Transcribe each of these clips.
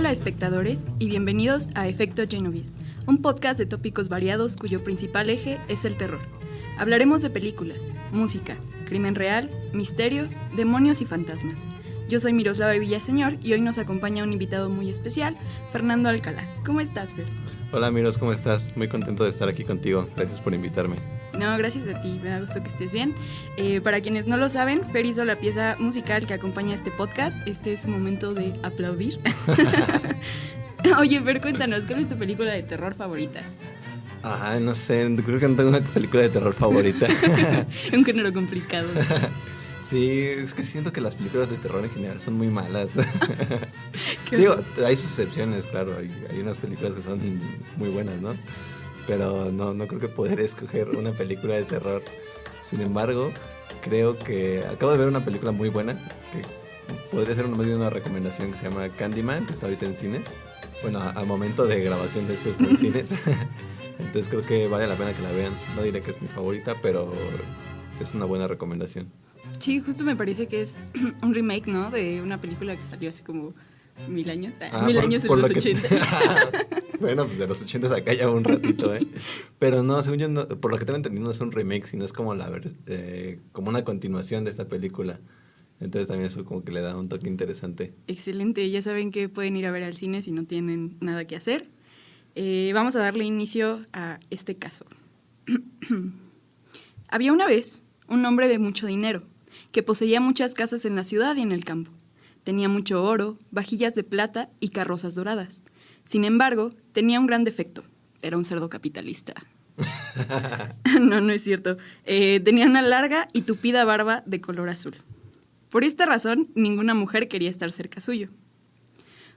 Hola espectadores y bienvenidos a Efecto Genovese, un podcast de tópicos variados cuyo principal eje es el terror. Hablaremos de películas, música, crimen real, misterios, demonios y fantasmas. Yo soy Miroslava Villaseñor y hoy nos acompaña un invitado muy especial, Fernando Alcalá. ¿Cómo estás, Fer? Hola Miros, ¿cómo estás? Muy contento de estar aquí contigo. Gracias por invitarme. No, gracias a ti, me da gusto que estés bien. Para quienes no lo saben, Fer hizo la pieza musical que acompaña este podcast. Este es su momento de aplaudir. Oye, Fer, cuéntanos, ¿cuál es tu película de terror favorita? No sé, creo que no tengo una película de terror favorita. Un género complicado. Sí, es que siento que las películas de terror en general son muy malas. Digo, hay sus excepciones, claro, hay unas películas que son muy buenas, ¿no? Pero no creo que poder escoger una película de terror. Sin embargo, creo que acabo de ver una película muy buena que podría ser más bien una recomendación, que se llama Candyman, que está ahorita en cines. Bueno, al momento de grabación de esto está en cines. Entonces creo que vale la pena que la vean. No diré que es mi favorita, pero es una buena recomendación. Sí, justo me parece que es un remake, ¿no? De una película que salió hace como 1000 años. 1000 años en los 80. Bueno, pues de los 80 acá ya un ratito, ¿eh? Pero no, según yo, no, por lo que tengo entendido, no es un remake, sino es como como una continuación de esta película. Entonces también eso como que le da un toque interesante. Excelente, ya saben que pueden ir a ver al cine si no tienen nada que hacer. Vamos a darle inicio a este caso. Había una vez un hombre de mucho dinero que poseía muchas casas en la ciudad y en el campo. Tenía mucho oro, vajillas de plata y carrozas doradas. Sin embargo, tenía un gran defecto. Era un cerdo capitalista. No es cierto. Tenía una larga y tupida barba de color azul. Por esta razón, ninguna mujer quería estar cerca suyo.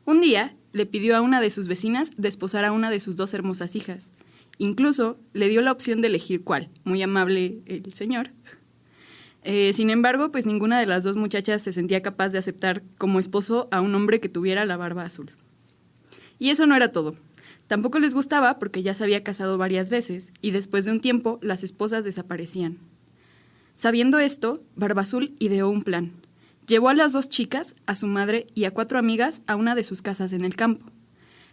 Un día, le pidió a una de sus vecinas desposar a una de sus 2 hermosas hijas. Incluso, le dio la opción de elegir cuál. Muy amable el señor. Sin embargo, pues ninguna de las 2 muchachas se sentía capaz de aceptar como esposo a un hombre que tuviera la barba azul. Y eso no era todo. Tampoco les gustaba porque ya se había casado varias veces y después de un tiempo las esposas desaparecían. Sabiendo esto, Barbazul ideó un plan. Llevó a las 2 chicas, a su madre y a 4 amigas a una de sus casas en el campo.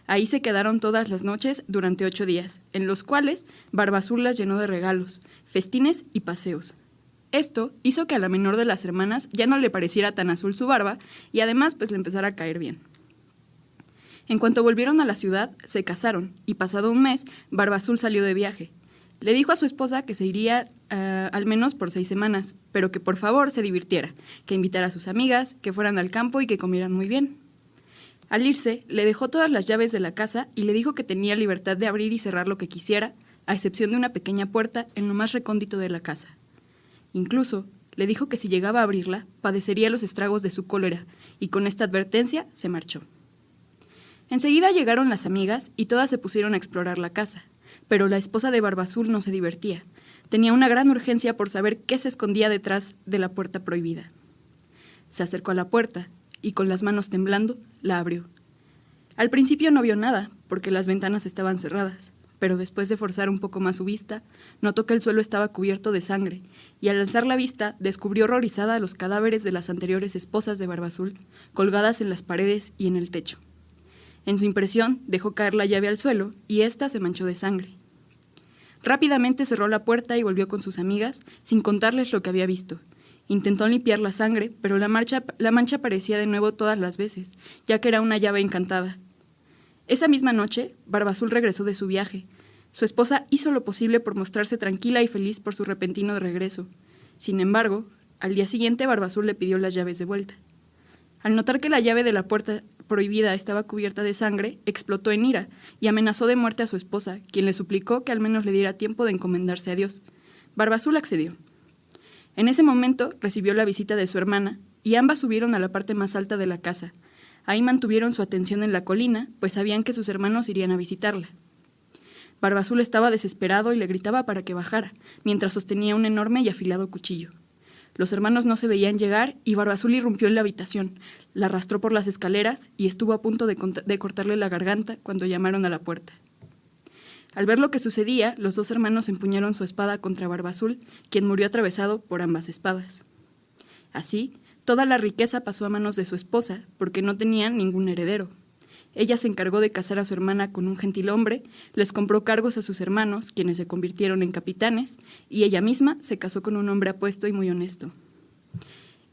Ahí se quedaron todas las noches durante 8 días, en los cuales Barbazul las llenó de regalos, festines y paseos. Esto hizo que a la menor de las hermanas ya no le pareciera tan azul su barba y además pues le empezara a caer bien. En cuanto volvieron a la ciudad, se casaron y pasado un mes, Barbazul salió de viaje. Le dijo a su esposa que se iría al menos por 6 semanas, pero que por favor se divirtiera, que invitara a sus amigas, que fueran al campo y que comieran muy bien. Al irse, le dejó todas las llaves de la casa y le dijo que tenía libertad de abrir y cerrar lo que quisiera, a excepción de una pequeña puerta en lo más recóndito de la casa. Incluso, le dijo que si llegaba a abrirla, padecería los estragos de su cólera, y con esta advertencia se marchó. Enseguida llegaron las amigas y todas se pusieron a explorar la casa, pero la esposa de Barbazul no se divertía. Tenía una gran urgencia por saber qué se escondía detrás de la puerta prohibida. Se acercó a la puerta y con las manos temblando, la abrió. Al principio no vio nada, porque las ventanas estaban cerradas, pero después de forzar un poco más su vista, notó que el suelo estaba cubierto de sangre, y al alzar la vista descubrió horrorizada los cadáveres de las anteriores esposas de Barbazul, colgadas en las paredes y en el techo. En su impresión, dejó caer la llave al suelo y ésta se manchó de sangre. Rápidamente cerró la puerta y volvió con sus amigas, sin contarles lo que había visto. Intentó limpiar la sangre, pero la mancha aparecía de nuevo todas las veces, ya que era una llave encantada. Esa misma noche, Barbazul regresó de su viaje. Su esposa hizo lo posible por mostrarse tranquila y feliz por su repentino regreso. Sin embargo, al día siguiente Barbazul le pidió las llaves de vuelta. Al notar que la llave de la puerta prohibida estaba cubierta de sangre, explotó en ira y amenazó de muerte a su esposa, quien le suplicó que al menos le diera tiempo de encomendarse a Dios. Barbazul accedió. En ese momento recibió la visita de su hermana y ambas subieron a la parte más alta de la casa. Ahí mantuvieron su atención en la colina, pues sabían que sus hermanos irían a visitarla. Barbazul estaba desesperado y le gritaba para que bajara, mientras sostenía un enorme y afilado cuchillo. Los hermanos no se veían llegar y Barbazul irrumpió en la habitación, la arrastró por las escaleras y estuvo a punto de cortarle la garganta cuando llamaron a la puerta. Al ver lo que sucedía, los 2 hermanos empuñaron su espada contra Barbazul, quien murió atravesado por ambas espadas. Así, toda la riqueza pasó a manos de su esposa, porque no tenían ningún heredero. Ella se encargó de casar a su hermana con un gentilhombre, les compró cargos a sus hermanos, quienes se convirtieron en capitanes, y ella misma se casó con un hombre apuesto y muy honesto.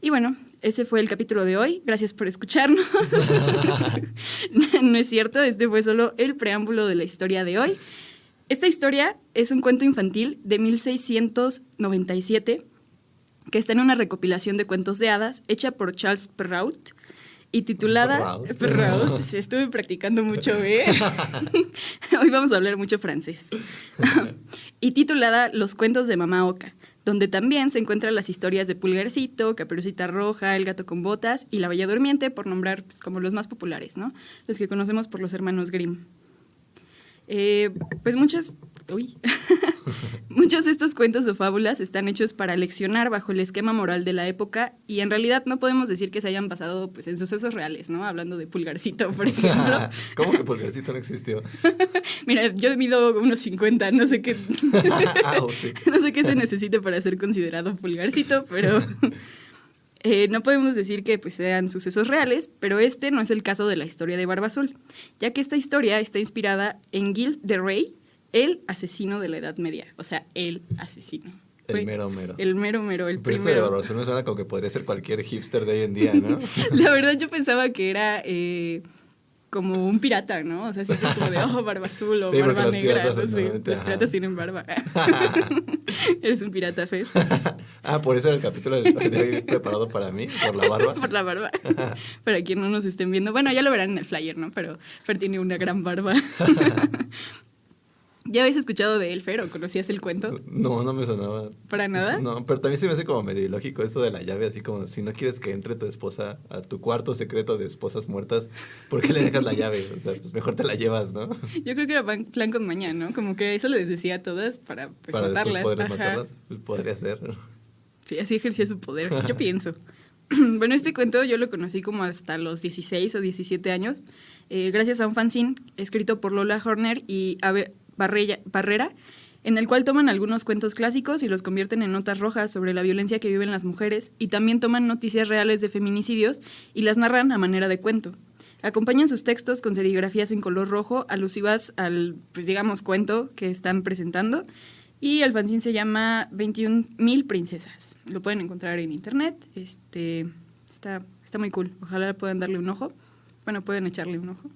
Y bueno, ese fue el capítulo de hoy. Gracias por escucharnos. No es cierto, este fue solo el preámbulo de la historia de hoy. Esta historia es un cuento infantil de 1697 que está en una recopilación de cuentos de hadas hecha por Charles Perrault y titulada... Perrault, sí, estuve practicando mucho, ¿eh? Hoy vamos a hablar mucho francés. Y titulada Los cuentos de Mamá Oca, donde también se encuentran las historias de Pulgarcito, Caperucita Roja, El gato con botas y La Bella Durmiente, por nombrar pues, como los más populares, ¿no? Los que conocemos por los hermanos Grimm. Pues muchos de estos cuentos o fábulas están hechos para leccionar bajo el esquema moral de la época y en realidad no podemos decir que se hayan basado pues, en sucesos reales, ¿no? Hablando de Pulgarcito, por ejemplo. ¿Cómo que Pulgarcito no existió? Mira, yo mido unos 50, no sé qué no sé qué se necesite para ser considerado Pulgarcito, pero no podemos decir que pues, sean sucesos reales, pero este no es el caso de la historia de Barba Azul, ya que esta historia está inspirada en Gilles de Rais, el asesino de la Edad Media, o sea, el asesino. El mero mero. El mero mero, el pero primero. Pero de Barba Azul me suena como que podría ser cualquier hipster de hoy en día, ¿no? La verdad yo pensaba que era como un pirata, ¿no? O sea, siempre como de, Barba Azul o sí, Barba Negra. No sé, los piratas tienen barba. Eres un pirata, Fer. Por eso era el capítulo de hoy preparado para mí, por la barba. Por la barba. Para quien no nos estén viendo. Bueno, ya lo verán en el flyer, ¿no? Pero Fer tiene una gran barba. ¿Ya habéis escuchado de él, Fer, o conocías el cuento? No, no me sonaba. ¿Para nada? No, pero también se me hace como medio ilógico esto de la llave, así como si no quieres que entre tu esposa a tu cuarto secreto de esposas muertas, ¿por qué le dejas la llave? O sea, pues mejor te la llevas, ¿no? Yo creo que era plan con maña, ¿no? Como que eso les decía a todas para pues, matarlas. Para después matarlas, pues podría ser. Sí, así ejercía su poder, yo pienso. Bueno, este cuento yo lo conocí como hasta los 16 o 17 años, gracias a un fanzine escrito por Lola Horner y Ave Barrera, en el cual toman algunos cuentos clásicos y los convierten en notas rojas sobre la violencia que viven las mujeres y también toman noticias reales de feminicidios y las narran a manera de cuento. Acompañan sus textos con serigrafías en color rojo alusivas al, pues digamos, cuento que están presentando. Y el fanzine se llama 21,000 princesas. Lo pueden encontrar en internet. Está muy cool. Ojalá puedan darle un ojo. Bueno, pueden echarle un ojo.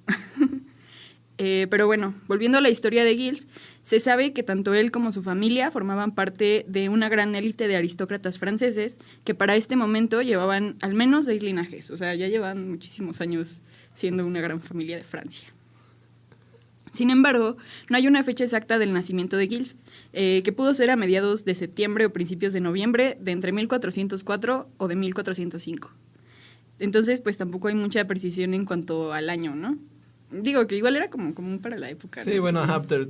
Pero bueno, volviendo a la historia de Gilles, se sabe que tanto él como su familia formaban parte de una gran élite de aristócratas franceses que para este momento llevaban al menos 6 linajes. O sea, ya llevan muchísimos años siendo una gran familia de Francia. Sin embargo, no hay una fecha exacta del nacimiento de Gilles, que pudo ser a mediados de septiembre o principios de noviembre de entre 1404 o de 1405. Entonces, pues tampoco hay mucha precisión en cuanto al año, ¿no? Digo que igual era como común para la época, ¿no? Sí, bueno,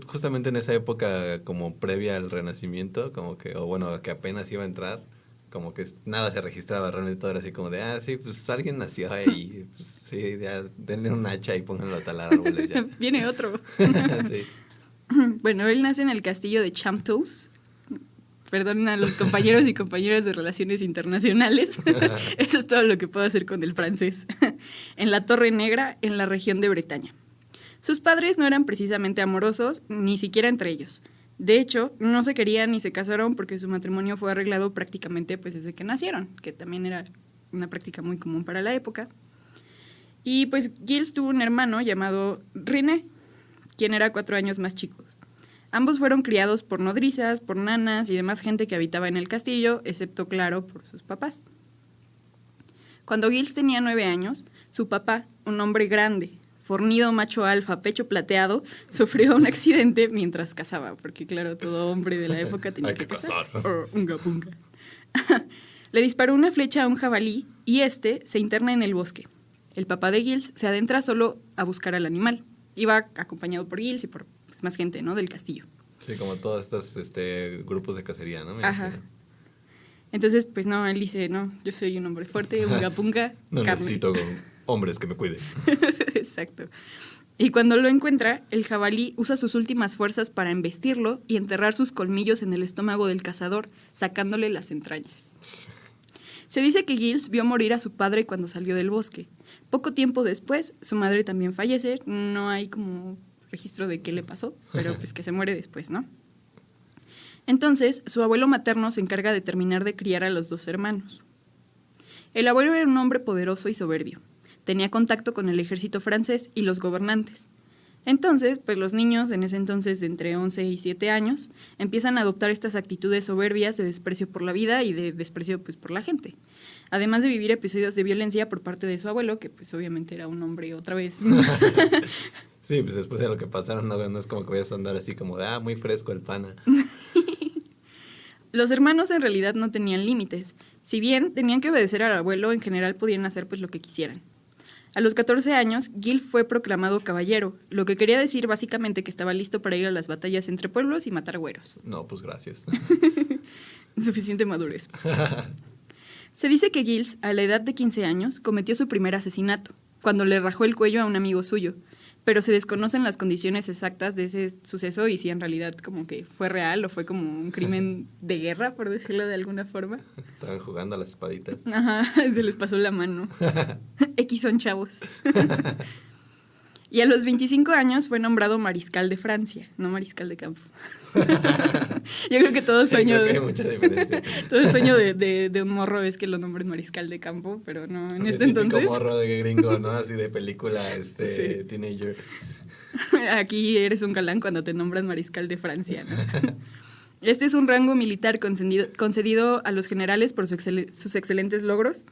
justamente en esa época como previa al Renacimiento, como que, o bueno, que apenas iba a entrar, como que nada se registraba, realmente todo era así como de, sí, pues alguien nació ahí, pues sí, ya denle un hacha y pónganlo a talar árboles ya. Viene otro. Sí. Bueno, él nace en el castillo de Champtous. Perdón a los compañeros y compañeras de Relaciones Internacionales. Eso es todo lo que puedo hacer con el francés. En la Torre Negra, en la región de Bretaña. Sus padres no eran precisamente amorosos, ni siquiera entre ellos. De hecho, no se querían ni se casaron porque su matrimonio fue arreglado prácticamente pues, desde que nacieron, que también era una práctica muy común para la época. Y pues Gilles tuvo un hermano llamado René, quien era 4 años más chico. Ambos fueron criados por nodrizas, por nanas y demás gente que habitaba en el castillo, excepto, claro, por sus papás. Cuando Gilles tenía 9 años, su papá, un hombre grande, fornido macho alfa, pecho plateado, sufrió un accidente mientras cazaba, porque claro, todo hombre de la época tenía que cazar. Unga punga. Le disparó una flecha a un jabalí y se interna en el bosque. El papá de Gilles se adentra solo a buscar al animal. Iba acompañado por Gilles y por más gente, ¿no? Del castillo. Sí, como todos estos grupos de cacería, ¿no? Ajá. Entonces, pues no, él dice, no, yo soy un hombre fuerte, unga punga, no carne. Necesito hombres que me cuiden. Exacto. Y cuando lo encuentra, el jabalí usa sus últimas fuerzas para embestirlo y enterrar sus colmillos en el estómago del cazador, sacándole las entrañas. Se dice que Giles vio morir a su padre cuando salió del bosque. Poco tiempo después, su madre también fallece. No hay como registro de qué le pasó, pero pues que se muere después, ¿no? Entonces, su abuelo materno se encarga de terminar de criar a los 2 hermanos. El abuelo era un hombre poderoso y soberbio. Tenía contacto con el ejército francés y los gobernantes. Entonces, pues los niños, en ese entonces de entre 11 y 7 años, empiezan a adoptar estas actitudes soberbias de desprecio por la vida y de desprecio pues, por la gente. Además de vivir episodios de violencia por parte de su abuelo, que pues obviamente era un hombre otra vez. Sí, pues después de lo que pasaron, no es como que vayas a andar así como de, muy fresco el pana. Los hermanos en realidad no tenían límites. Si bien tenían que obedecer al abuelo, en general podían hacer pues lo que quisieran. A los 14 años, Gil fue proclamado caballero, lo que quería decir básicamente que estaba listo para ir a las batallas entre pueblos y matar güeros. No, pues gracias. Suficiente madurez. Se dice que Giles, a la edad de 15 años, cometió su primer asesinato, cuando le rajó el cuello a un amigo suyo, pero se desconocen las condiciones exactas de ese suceso y si en realidad como que fue real o fue como un crimen de guerra, por decirlo de alguna forma. Estaban jugando a las espaditas. Ajá, se les pasó la mano. X son chavos. Y a los 25 años fue nombrado mariscal de Francia, no mariscal de campo. Yo creo que todo sueño hay mucha diferencia. Todo el sueño de un morro es que lo nombren mariscal de campo, pero no, en este entonces. Morro de gringo, ¿no? Así de película, Sí. teenager. Aquí eres un galán cuando te nombran mariscal de Francia, ¿no? Este es un rango militar concedido a los generales por sus excelentes logros.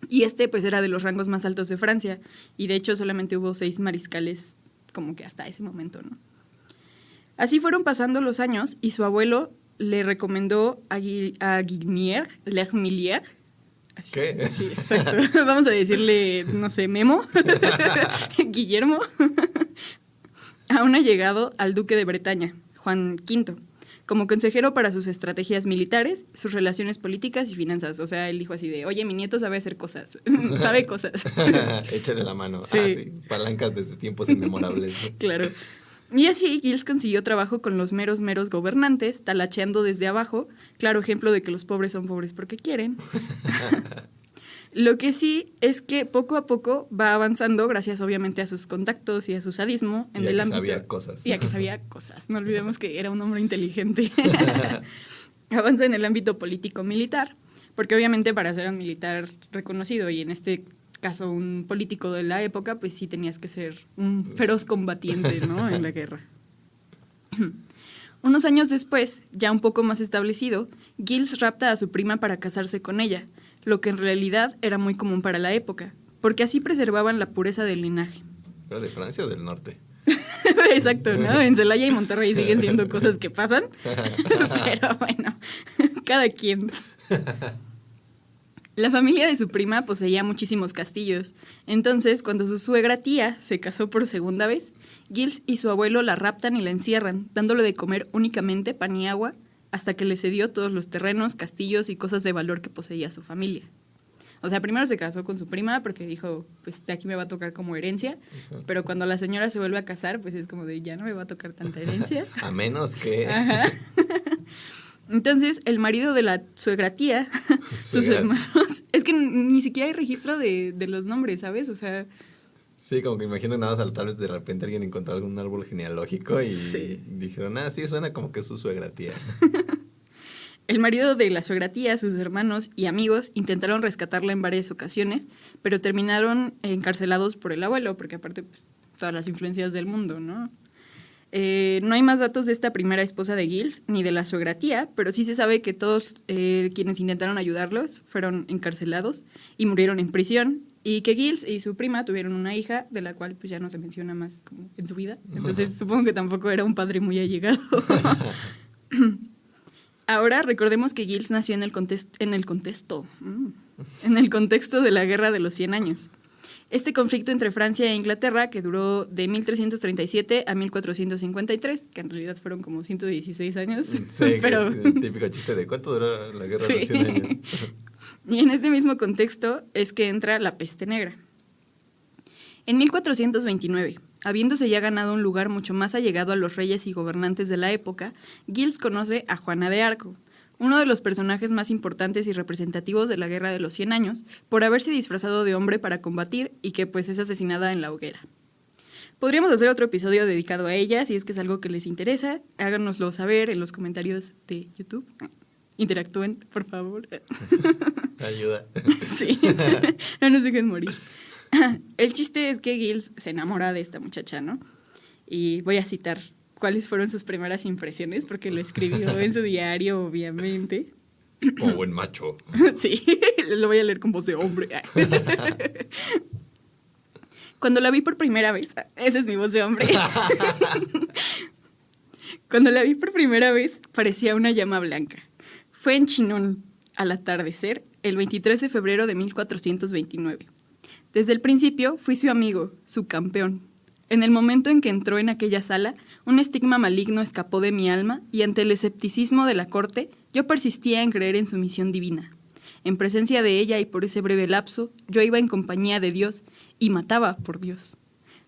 Y pues era de los rangos más altos de Francia. Y de hecho solamente hubo 6 mariscales como que hasta ese momento, ¿no? Así fueron pasando los años y su abuelo le recomendó a Guillermo Lermillier. ¿Qué? Sí, exacto. Vamos a decirle, no sé, Memo. Guillermo. Aún allegado al duque de Bretaña, Juan V, como consejero para sus estrategias militares, sus relaciones políticas y finanzas. O sea, él dijo así de, oye, mi nieto sabe hacer cosas, sabe cosas. Échale la mano. Sí. Sí, palancas desde tiempos inmemorables. Claro. Y así Giles consiguió trabajo con los meros gobernantes, talacheando desde abajo, claro ejemplo de que los pobres son pobres porque quieren. Lo que sí es que poco a poco va avanzando, gracias obviamente a sus contactos y a su sadismo en el ámbito. Sabía cosas. Y a que sabía cosas. No olvidemos que era un hombre inteligente. Avanza en el ámbito político-militar, porque obviamente para ser un militar reconocido y en este caso un político de la época, pues sí tenías que ser un feroz combatiente, ¿no? En la guerra. Unos años después, ya un poco más establecido, Giles rapta a su prima para casarse con ella, lo que en realidad era muy común para la época, porque así preservaban la pureza del linaje. ¿Pero de Francia o del norte? Exacto, ¿no? En Celaya y Monterrey siguen siendo cosas que pasan, pero bueno, cada quien. La familia de su prima poseía muchísimos castillos. Entonces, cuando su suegra tía se casó por segunda vez, Giles y su abuelo la raptan y la encierran, dándole de comer únicamente pan y agua, hasta que le cedió todos los terrenos, castillos y cosas de valor que poseía su familia. O sea, primero se casó con su prima porque dijo, pues de aquí me va a tocar como herencia, pero cuando la señora se vuelve a casar, pues es como de, ya no me va a tocar tanta herencia. A menos que... Ajá. Entonces, el marido de la suegra tía, sus hermanos... Es que ni siquiera hay registro de los nombres, ¿sabes? O sea... Sí, como que imagino nada más tal vez de repente alguien encontró algún árbol genealógico y sí. Dijeron, sí, suena como que es su suegra tía. El marido de la suegra tía, sus hermanos y amigos intentaron rescatarla en varias ocasiones, pero terminaron encarcelados por el abuelo, porque aparte, pues, todas las influencias del mundo, ¿no? No hay más datos de esta primera esposa de Giles ni de la suegra tía, pero sí se sabe que todos quienes intentaron ayudarlos fueron encarcelados y murieron en prisión, y que Giles y su prima tuvieron una hija de la cual pues ya no se menciona más como en su vida. Entonces supongo que tampoco era un padre muy allegado. Ahora recordemos que Giles nació en el contexto de la Guerra de los 100 Años. Este conflicto entre Francia e Inglaterra, que duró de 1337 a 1453, que en realidad fueron como 116 años. Sí, pero... es el típico chiste de ¿cuánto duró la Guerra de los 100 Años? Y en este mismo contexto es que entra la peste negra. En 1429, habiéndose ya ganado un lugar mucho más allegado a los reyes y gobernantes de la época, Giles conoce a Juana de Arco, uno de los personajes más importantes y representativos de la Guerra de los 100 Años, por haberse disfrazado de hombre para combatir y que pues es asesinada en la hoguera. Podríamos hacer otro episodio dedicado a ella, si es que es algo que les interesa. Háganoslo saber en los comentarios de YouTube. Interactúen, por favor. Ayuda. Sí, no nos dejen morir. El chiste es que Giles se enamora de esta muchacha, ¿no? Y voy a citar cuáles fueron sus primeras impresiones, porque lo escribió en su diario, obviamente. Como buen macho. Sí, lo voy a leer con voz de hombre. Cuando la vi por primera vez, esa es mi voz de hombre. Cuando la vi por primera vez, parecía una llama blanca. Fue en Chinon, al atardecer, el 23 de febrero de 1429. Desde el principio fui su amigo, su campeón. En el momento en que entró en aquella sala, un estigma maligno escapó de mi alma y ante el escepticismo de la corte, yo persistía en creer en su misión divina. En presencia de ella y por ese breve lapso, yo iba en compañía de Dios y mataba por Dios.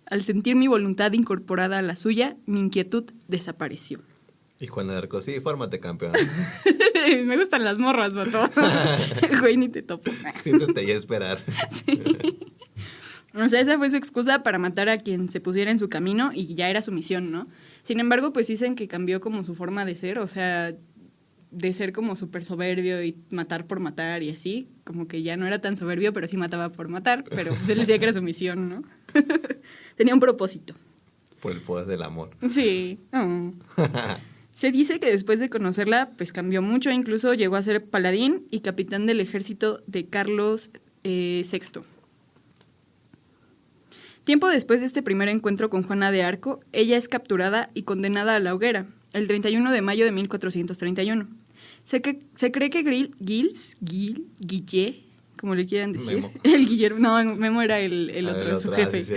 Al sentir mi voluntad incorporada a la suya, mi inquietud desapareció. Y Juan de Arco, sí, fórmate campeón. Me gustan las morras, vato. Güey, ni te topo. Siéntate y a esperar. Sí. O sea, esa fue su excusa para matar a quien se pusiera en su camino y ya era su misión, ¿no? Sin embargo, pues dicen que cambió como su forma de ser, o sea, de ser como súper soberbio y matar por matar y así, como que ya no era tan soberbio, pero sí mataba por matar, pero pues él decía que era su misión, ¿no? Tenía un propósito. Por el poder del amor. Sí. Oh. Se dice que después de conocerla, pues cambió mucho, incluso llegó a ser paladín y capitán del ejército de Carlos VI. Tiempo después de este primer encuentro con Juana de Arco, ella es capturada y condenada a la hoguera, el 31 de mayo de 1431. Se cree que Guille, como le quieran decir. Memo. El Guillermo, no, Memo era el otro, su jefe. Sí,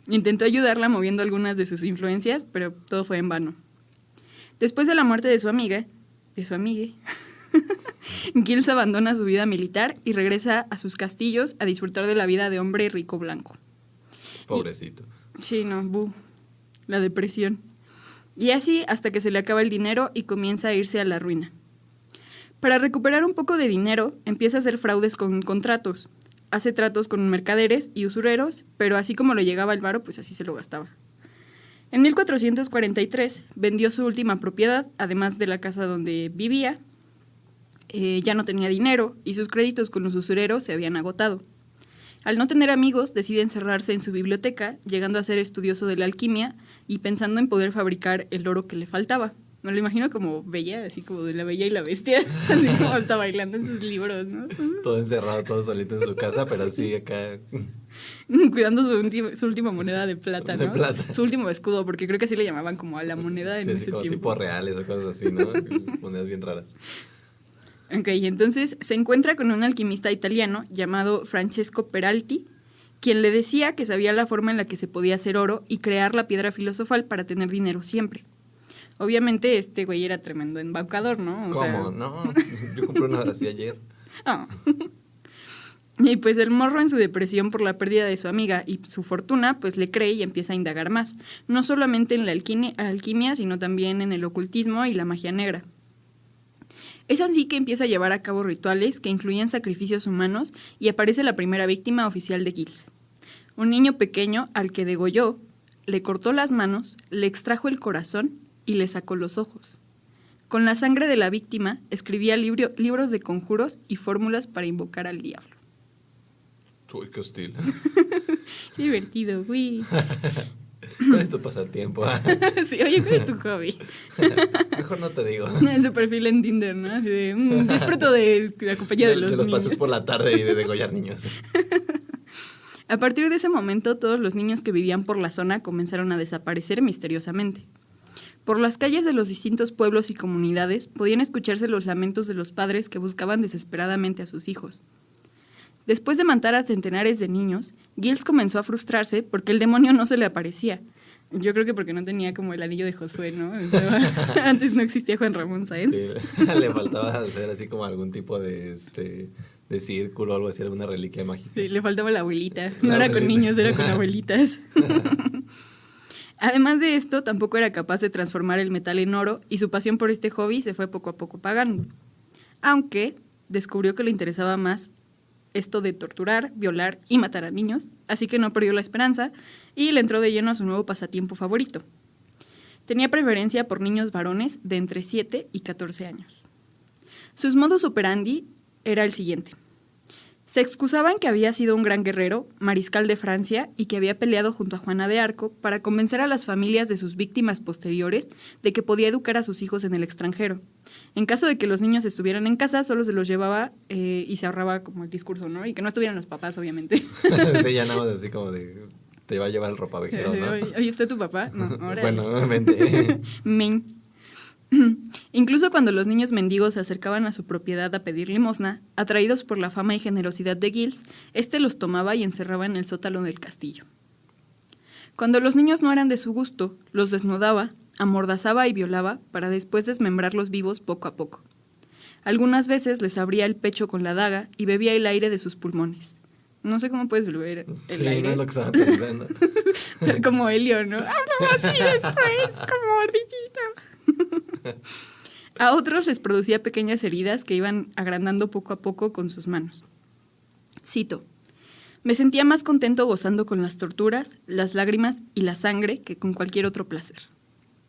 Intentó ayudarla moviendo algunas de sus influencias, pero todo fue en vano. Después de la muerte de su amigue, Giles abandona su vida militar y regresa a sus castillos a disfrutar de la vida de hombre rico blanco. Pobrecito. Sí, no, la depresión. Y así hasta que se le acaba el dinero y comienza a irse a la ruina. Para recuperar un poco de dinero, empieza a hacer fraudes con contratos. Hace tratos con mercaderes y usureros, pero así como le llegaba el varo, pues así se lo gastaba. En 1443 vendió su última propiedad, además de la casa donde vivía. Ya no tenía dinero y sus créditos con los usureros se habían agotado. Al no tener amigos, decide encerrarse en su biblioteca, llegando a ser estudioso de la alquimia y pensando en poder fabricar el oro que le faltaba. Me lo imagino como Bella, así como de La Bella y la Bestia, así como hasta bailando en sus libros, ¿no? Todo encerrado, todo solito en su casa, pero sí acá... Cuidando su última moneda de plata, ¿no? De plata. Su último escudo, porque creo que así le llamaban como a la moneda en sí, ese como tiempo. tipo reales o cosas así, ¿no? Monedas bien raras. Ok, entonces se encuentra con un alquimista italiano llamado Francesco Peralti, quien le decía que sabía la forma en la que se podía hacer oro y crear la piedra filosofal para tener dinero siempre. Obviamente este güey era tremendo embaucador, ¿no? ¿Cómo? No, yo compré una así ayer. Oh. Y pues el morro en su depresión por la pérdida de su amiga y su fortuna, pues le cree y empieza a indagar más, no solamente en la alquimia, sino también en el ocultismo y la magia negra. Es así que empieza a llevar a cabo rituales que incluían sacrificios humanos y aparece la primera víctima oficial de Giles. Un niño pequeño al que degolló, le cortó las manos, le extrajo el corazón y le sacó los ojos. Con la sangre de la víctima escribía libros de conjuros y fórmulas para invocar al diablo. Uy, qué hostil. Qué divertido, güey. ¿Cuál es tu pasatiempo? Sí, oye, ¿cuál es tu hobby? Mejor no te digo. En su perfil en Tinder, ¿no? Así de, disfruto de la compañía de los niños. De los pasos por la tarde y de degollar niños. A partir de ese momento, todos los niños que vivían por la zona comenzaron a desaparecer misteriosamente. Por las calles de los distintos pueblos y comunidades podían escucharse los lamentos de los padres que buscaban desesperadamente a sus hijos. Después de matar a centenares de niños, Giles comenzó a frustrarse porque el demonio no se le aparecía. Yo creo que porque no tenía como el anillo de Josué, ¿no? Antes no existía Juan Ramón Sáenz. Sí, le faltaba hacer así como algún tipo de círculo o algo así, alguna reliquia mágica. Sí, le faltaba la abuelita. No era con niños, era con abuelitas. Además de esto, tampoco era capaz de transformar el metal en oro y su pasión por este hobby se fue poco a poco apagando. Aunque descubrió que le interesaba más esto de torturar, violar y matar a niños, así que no perdió la esperanza y le entró de lleno a su nuevo pasatiempo favorito. Tenía preferencia por niños varones de entre 7 y 14 años. Sus modus operandi era el siguiente. Se excusaban que había sido un gran guerrero, mariscal de Francia, y que había peleado junto a Juana de Arco para convencer a las familias de sus víctimas posteriores de que podía educar a sus hijos en el extranjero. En caso de que los niños estuvieran en casa, solo se los llevaba y se ahorraba como el discurso, ¿no? Y que no estuvieran los papás, obviamente. Sí, ya nada más así como de, te va a llevar el ropavejero, ¿no? Oye, ¿está tu papá? No, ahora. Bueno, vente. Men. Incluso cuando los niños mendigos se acercaban a su propiedad a pedir limosna, atraídos por la fama y generosidad de Giles, éste los tomaba y encerraba en el sótano del castillo. Cuando los niños no eran de su gusto, los desnudaba, amordazaba y violaba para después desmembrarlos vivos poco a poco. Algunas veces les abría el pecho con la daga y bebía el aire de sus pulmones. No sé cómo puedes beber el aire. Sí, no es lo que estaba pensando. Como Helio, ¿no? Háblame así después, como ardillita. A otros les producía pequeñas heridas que iban agrandando poco a poco con sus manos. Cito: me sentía más contento gozando con las torturas, las lágrimas y la sangre que con cualquier otro placer.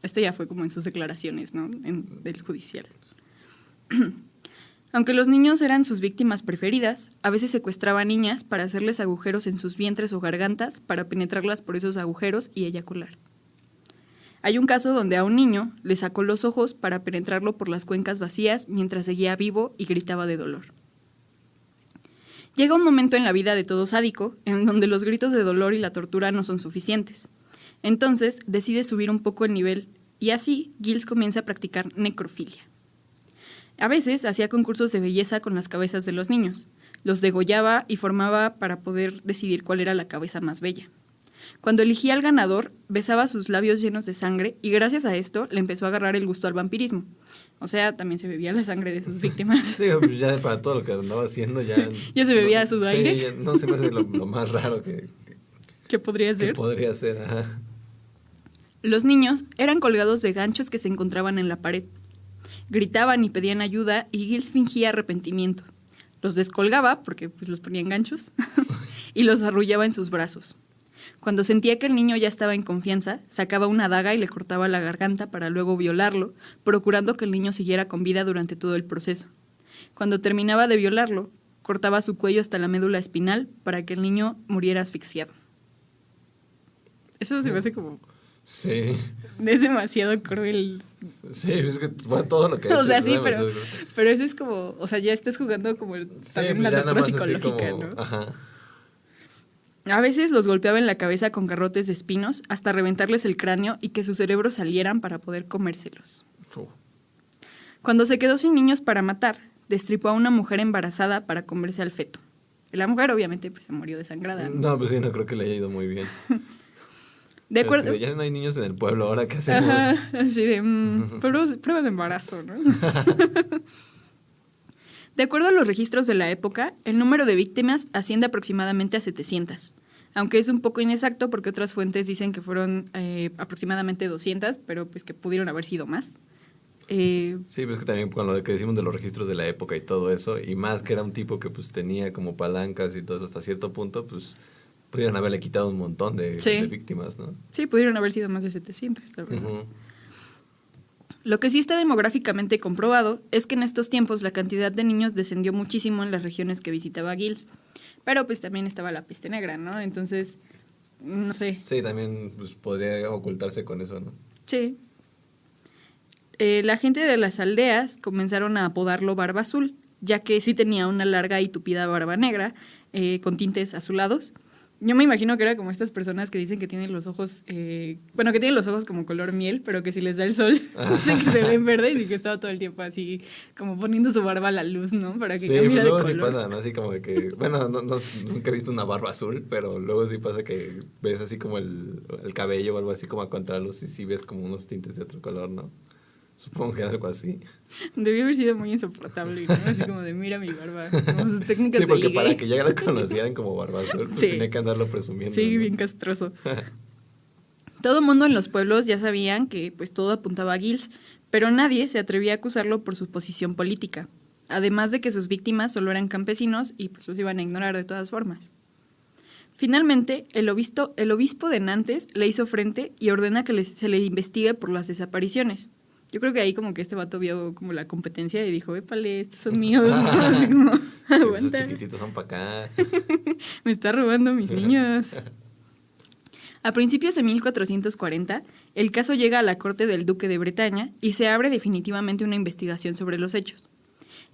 Esto ya fue como en sus declaraciones, ¿no? Del judicial. Aunque los niños eran sus víctimas preferidas, a veces secuestraba a niñas para hacerles agujeros en sus vientres o gargantas para penetrarlas por esos agujeros y eyacular. Hay un caso donde a un niño le sacó los ojos para penetrarlo por las cuencas vacías mientras seguía vivo y gritaba de dolor. Llega un momento en la vida de todo sádico en donde los gritos de dolor y la tortura no son suficientes. Entonces decide subir un poco el nivel y así Giles comienza a practicar necrofilia. A veces hacía concursos de belleza con las cabezas de los niños, los degollaba y formaba para poder decidir cuál era la cabeza más bella. Cuando elegía al ganador, besaba sus labios llenos de sangre y gracias a esto le empezó a agarrar el gusto al vampirismo. O sea, también se bebía la sangre de sus víctimas. Digo, pues ya para todo lo que andaba haciendo ya... ¿Ya se bebía su sí, aire? Ya, no se me hace lo más raro ¿Qué podría ser? Que podría ser, ajá. Los niños eran colgados de ganchos que se encontraban en la pared. Gritaban y pedían ayuda y Giles fingía arrepentimiento. Los descolgaba, porque pues, los ponía en ganchos, y los arrullaba en sus brazos. Cuando sentía que el niño ya estaba en confianza, sacaba una daga y le cortaba la garganta para luego violarlo, procurando que el niño siguiera con vida durante todo el proceso. Cuando terminaba de violarlo, cortaba su cuello hasta la médula espinal para que el niño muriera asfixiado. Eso se me hace como... Sí. Es demasiado cruel. Sí, es que bueno, todo lo que... O sea, sí, pero eso es como... O sea, ya estás jugando como también pues la tortura psicológica, como, ¿no? Ajá. A veces los golpeaba en la cabeza con garrotes de espinos hasta reventarles el cráneo y que sus cerebros salieran para poder comérselos. Cuando se quedó sin niños para matar, destripó a una mujer embarazada para comerse al feto. La mujer obviamente pues, se murió desangrada. No, pues sí, no creo que le haya ido muy bien. De acuerdo. Ya no hay niños en el pueblo, ¿ahora qué hacemos? Ajá, así de, pruebas de embarazo, ¿no? De acuerdo a los registros de la época, el número de víctimas asciende aproximadamente a 700, aunque es un poco inexacto porque otras fuentes dicen que fueron aproximadamente 200, pero pues que pudieron haber sido más. Sí, pero es que también con lo que decimos de los registros de la época y todo eso, y más que era un tipo que pues tenía como palancas y todo eso hasta cierto punto, pues pudieron haberle quitado un montón de víctimas, ¿no? Sí, pudieron haber sido más de 700, la verdad. Uh-huh. Lo que sí está demográficamente comprobado es que en estos tiempos la cantidad de niños descendió muchísimo en las regiones que visitaba Giles. Pero pues también estaba la peste negra, ¿no? Entonces, no sé. Sí, también pues, podría ocultarse con eso, ¿no? Sí. La gente de las aldeas comenzaron a apodarlo Barba Azul, ya que sí tenía una larga y tupida barba negra con tintes azulados. Yo me imagino que era como estas personas que dicen que tienen los ojos, que tienen los ojos como color miel, pero que si les da el sol, dicen que se ven verdes y que estaba todo el tiempo así, como poniendo su barba a la luz, ¿no? Para que cambie de color. Sí, pasa, ¿no? Así como de que, bueno, nunca he visto una barba azul, pero luego sí pasa que ves así como el cabello o algo así como a contraluz y sí ves como unos tintes de otro color, ¿no? Supongo que era algo así. Debió haber sido muy insoportable, ¿no? Así como de, mira mi barba, como sus técnicas de ligue. Sí, porque para que ya lo conocieran como Barba Azul, pues tenía que andarlo presumiendo. Sí, ¿no? bien castroso. Todo el mundo en los pueblos ya sabían que pues todo apuntaba a Giles, pero nadie se atrevía a acusarlo por su posición política, además de que sus víctimas solo eran campesinos y pues los iban a ignorar de todas formas. Finalmente, el obispo de Nantes le hizo frente y ordena que se le investigue por las desapariciones. Yo creo que ahí como que este vato vio como la competencia y dijo, épale, estos son míos, ¿no? Así como, Esos chiquititos son para acá. Me está robando mis niños. A principios de 1440, el caso llega a la corte del duque de Bretaña y se abre definitivamente una investigación sobre los hechos.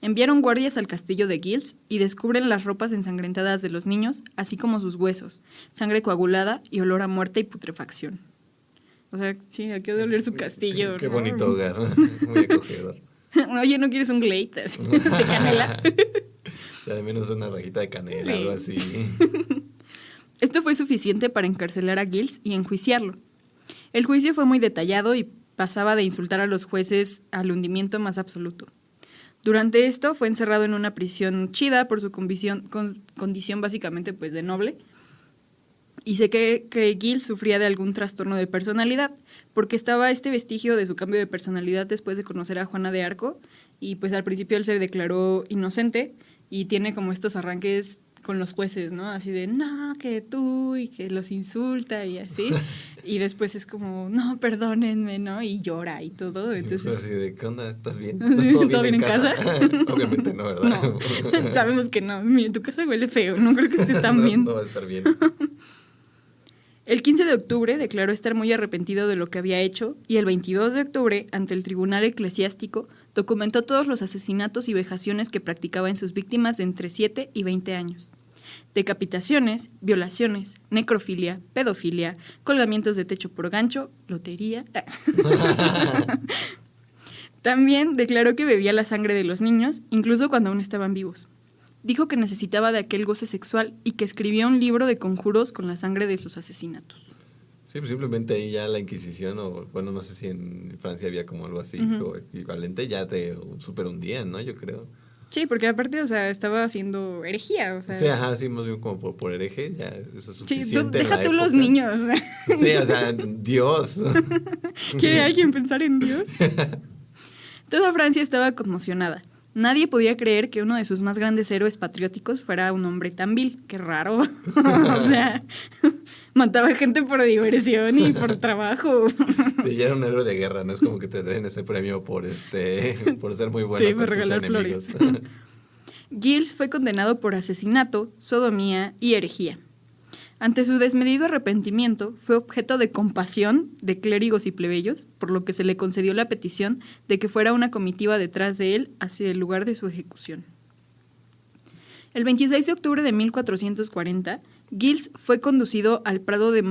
Enviaron guardias al castillo de Giles y descubren las ropas ensangrentadas de los niños, así como sus huesos, sangre coagulada y olor a muerte y putrefacción. O sea, sí, hay que doler su castillo. Qué bonito hogar, muy acogedor. Oye, ¿no quieres un glade así de canela? Ya de menos una rajita de canela, Sí. algo así. Esto fue suficiente para encarcelar a Giles y enjuiciarlo. El juicio fue muy detallado y pasaba de insultar a los jueces al hundimiento más absoluto. Durante esto fue encerrado en una prisión chida por su condición básicamente pues de noble. Y sé que Giles sufría de algún trastorno de personalidad, porque estaba este vestigio de su cambio de personalidad después de conocer a Juana de Arco, y pues al principio él se declaró inocente y tiene como estos arranques con los jueces, ¿no? Así de, no, que tú, y que los insulta y así. Y después es como, no, perdónenme, ¿no? Y llora y todo. Entonces, Así de, ¿qué onda? ¿Estás bien? ¿Todo bien en casa? Obviamente no, ¿verdad? No, sabemos que no. Mira, tu casa huele feo, no creo que estés tan bien. No va a estar bien. El 15 de octubre declaró estar muy arrepentido de lo que había hecho y el 22 de octubre, ante el tribunal eclesiástico, documentó todos los asesinatos y vejaciones que practicaba en sus víctimas de entre 7 y 20 años. Decapitaciones, violaciones, necrofilia, pedofilia, colgamientos de techo por gancho, lotería. También declaró que bebía la sangre de los niños, incluso cuando aún estaban vivos. Dijo que necesitaba de aquel goce sexual y que escribía un libro de conjuros con la sangre de sus asesinatos. Sí, pues simplemente ahí ya la Inquisición, o bueno, no sé si en Francia había como algo así, o equivalente, ya te super hundían, ¿no? Yo creo. Sí, porque aparte, o sea, estaba haciendo herejía, o sea... Sí, ajá, sí, más bien como por hereje, ya eso es suficiente. Sí, en la deja tú los época. niños. Sí, o sea, Dios. ¿Quiere alguien pensar en Dios? Toda Francia estaba conmocionada. Nadie podía creer que uno de sus más grandes héroes patrióticos fuera un hombre tan vil. Qué raro. O sea, mataba gente por diversión y por trabajo. Sí, ya era un héroe de guerra, no es como que te den ese premio por ser muy bueno Sí, con por tus regalar enemigos. flores. Giles fue condenado por asesinato, sodomía y herejía. Ante su desmedido arrepentimiento, fue objeto de compasión de clérigos y plebeyos, por lo que se le concedió la petición de que fuera una comitiva detrás de él hacia el lugar de su ejecución. El 26 de octubre de 1440, Giles fue conducido al Prado de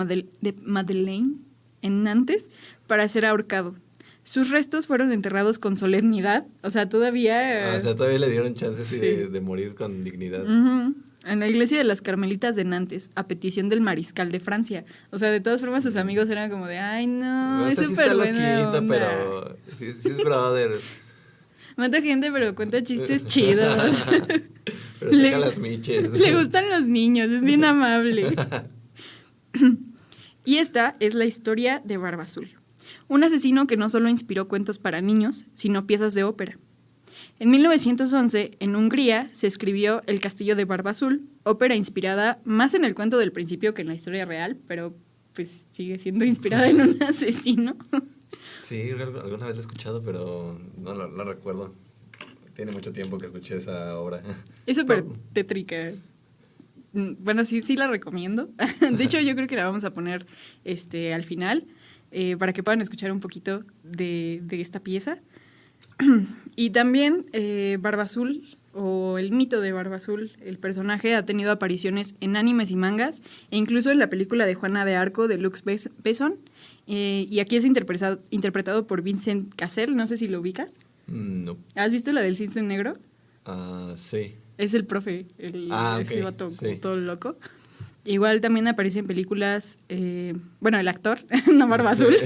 Madeleine, en Nantes, para ser ahorcado. Sus restos fueron enterrados con solemnidad, o sea, todavía... O sea, todavía le dieron chances Sí. de morir con dignidad. Uh-huh. En la iglesia de las Carmelitas de Nantes, a petición del mariscal de Francia. O sea, de todas formas sus amigos eran como de, ay, no, es sé súper si está buena loquito, onda. pero sí es brother. Mata gente, pero cuenta chistes chidos. Pero saca las miches. Le gustan los niños, es bien amable. Y esta es la historia de Barba Azul. Un asesino que no solo inspiró cuentos para niños, sino piezas de ópera. En 1911, en Hungría, se escribió El castillo de Barba Azul, ópera inspirada más en el cuento del Principio que en la historia real, pero pues sigue siendo inspirada en un asesino. Sí, alguna vez la he escuchado, pero no la recuerdo. Tiene mucho tiempo que escuché esa obra. Es súper tétrica. Bueno, sí la recomiendo. De hecho, yo creo que la vamos a poner al final para que puedan escuchar un poquito de esta pieza. Y también Barba Azul, o el mito de Barba Azul, el personaje ha tenido apariciones en animes y mangas, e incluso en la película de Juana de Arco de Luc Besson, y aquí es interpretado por Vincent Cassel, no sé si lo ubicas. No. ¿Has visto la del cisne negro? Sí. Es el profe, ese vato sí. como todo loco. Igual también aparece en películas, bueno, el actor, no Barba Azul.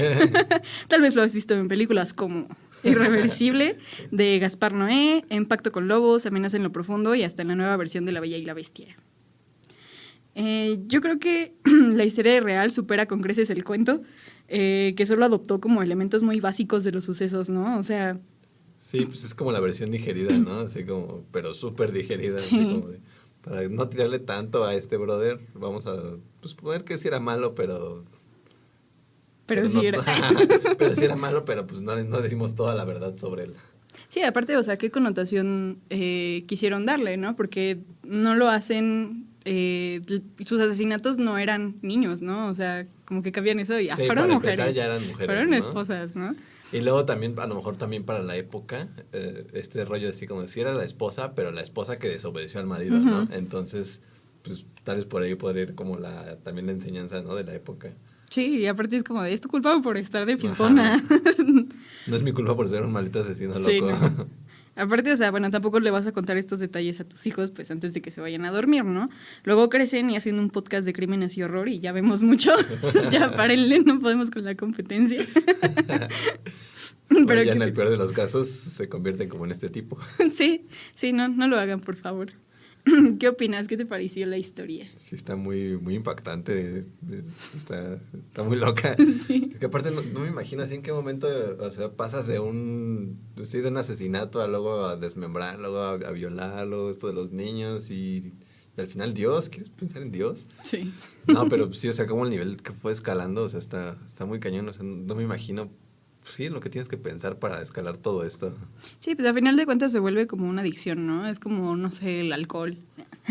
Tal vez lo has visto en películas como Irreversible, de Gaspar Noé, En Pacto con Lobos, Amenaza en lo Profundo y hasta en la nueva versión de La Bella y la Bestia. Yo creo que la historia real supera con creces el cuento. que solo adoptó como elementos muy básicos de los sucesos, ¿no? O sea... Sí, pues es como la versión digerida, ¿no? Así como, pero súper digerida. Sí. Así como para no tirarle tanto a este brother, vamos a pues poner que sí era malo, pero Pero sí no, era. pero sí era malo, pero pues no decimos toda la verdad sobre él. Sí, aparte, o sea, ¿qué connotación quisieron darle, no? Porque no lo hacen... sus asesinatos no eran niños, ¿no? O sea, como que cabían eso y Sí, fueron para mujeres. empezar ya eran mujeres, Fueron ¿no? esposas, ¿no? Y luego también, a lo mejor también para la época, este rollo así como si era la esposa, pero la esposa que desobedeció al marido, ¿no? Entonces, pues tal vez por ahí podría ir como también la enseñanza, ¿no? De la época. Sí, y aparte es como de, es tu culpa por estar de fijona. No es mi culpa por ser un maldito asesino Sí, loco. no. Aparte, o sea, bueno, tampoco le vas a contar estos detalles a tus hijos, pues antes de que se vayan a dormir, ¿no? Luego crecen y hacen un podcast de crímenes y horror y ya vemos mucho. Ya párenle, no podemos con la competencia. Pero ya en el peor de los casos se convierten como en este tipo. Sí, no lo hagan, por favor. ¿Qué opinas? ¿Qué te pareció la historia? Sí, está muy, muy impactante. Está muy loca. Sí. Es que aparte no me imagino así en qué momento, o sea, pasas de un asesinato a luego a desmembrar, luego a violar, luego esto de los niños y al final Dios. ¿Quieres pensar en Dios? Sí. No, pero sí, o sea, como el nivel que fue escalando, o sea, está muy cañón. O sea, no me imagino, sí, lo que tienes que pensar para escalar todo esto. Sí, pues al final de cuentas se vuelve como una adicción, ¿no? Es como, no sé, el alcohol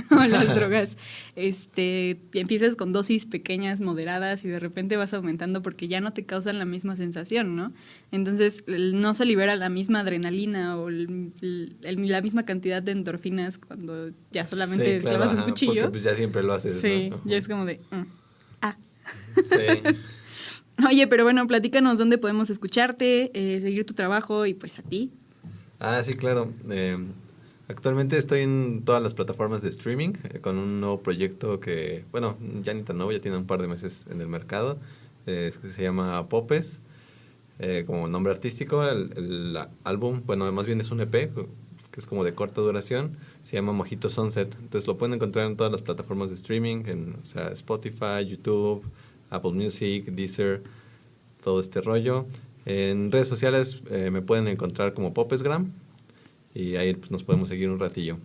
o las drogas. Empiezas con dosis pequeñas, moderadas y de repente vas aumentando porque ya no te causan la misma sensación, ¿no? Entonces no se libera la misma adrenalina o la misma cantidad de endorfinas cuando ya solamente Sí, claro, clavas un cuchillo. porque pues ya siempre lo haces, Sí, ¿no? ya es como de... Sí. Oye, pero bueno, platícanos dónde podemos escucharte, seguir tu trabajo y pues a ti. Ah, sí, claro. Actualmente estoy en todas las plataformas de streaming con un nuevo proyecto que, bueno, ya ni tan nuevo, ya tiene un par de meses en el mercado. Que se llama Popes, como nombre artístico. El álbum, bueno, más bien es un EP, que es como de corta duración. Se llama Mojito Sunset. Entonces lo pueden encontrar en todas las plataformas de streaming, o sea, Spotify, YouTube, Apple Music, Deezer, todo este rollo. En redes sociales me pueden encontrar como Popesgram y ahí pues, nos podemos seguir un ratillo.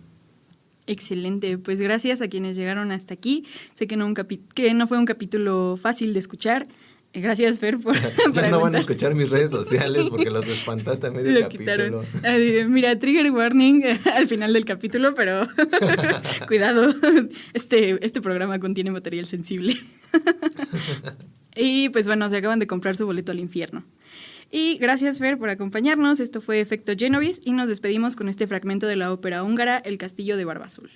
Excelente, pues gracias a quienes llegaron hasta aquí. Sé que no fue un capítulo fácil de escuchar. Gracias, Fer, por Ya no van a escuchar mis redes sociales porque los espantaste a medio capítulo. Mira, trigger warning al final del capítulo, pero cuidado, este programa contiene material sensible. Y pues bueno, se acaban de comprar su boleto al infierno. Y gracias, Fer, por acompañarnos. Esto fue Efecto Genovis y nos despedimos con este fragmento de la ópera húngara El Castillo de Barba Azul.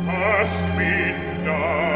Ask me now.